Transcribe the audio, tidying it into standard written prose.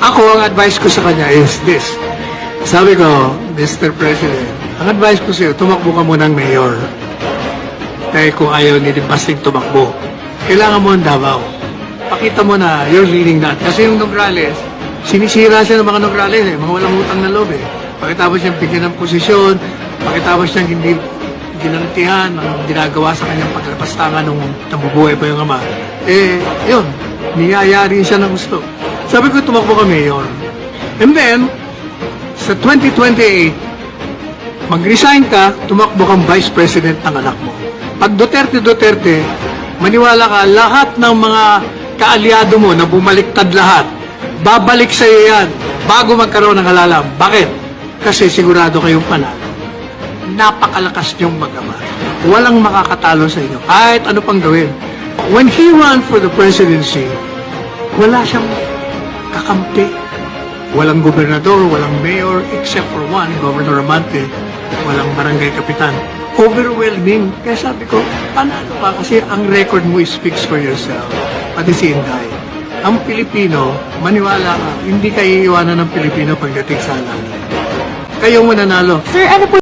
Ako, ang advice ko sa kanya is this. Sabi ko, Mr. President, ang advice ko sa'yo, tumakbo ka muna ng mayor. Dahil kung ayaw ni Basting tumakbo, kailangan mo ang Davao. Pakita mo na you're leading that. Kasi yung Nograles, sinisira siya ng mga Nograles, mga walang utang na loob eh. Pakitapos siyang bigyan ng posisyon, pakitapos siyang hindi ginantihan ang ginagawa sa kanyang paglapastangan nung nabubuhay pa yung ama. Yun, niyayari siya ng gusto. Sabi ko, tumakbo ka mayor. And then, sa 2028, mag-resign ka, tumakbo kang vice president ng anak mo. Pag Duterte, maniwala ka, lahat ng mga kaalyado mo na bumaliktad lahat, babalik sa iyo yan bago magkaroon ng halalam. Bakit? Kasi sigurado kayong panalo. Napakalakas niyong mag-ama. Walang makakatalo sa inyo. Kahit ano pang gawin. When he ran for the presidency, wala siyang kakampi. Walang gobernador, walang mayor, except for one, Governor Amante. Walang barangay kapitan. Overwhelming. Kaya sabi ko, panalo pa kasi ang record mo speaks for yourself. Pati si Inday. Ang Pilipino, maniwala ka, hindi ka iiwanan ng Pilipino pagdating sa halalan. Kayo mananalo. Sir, ano po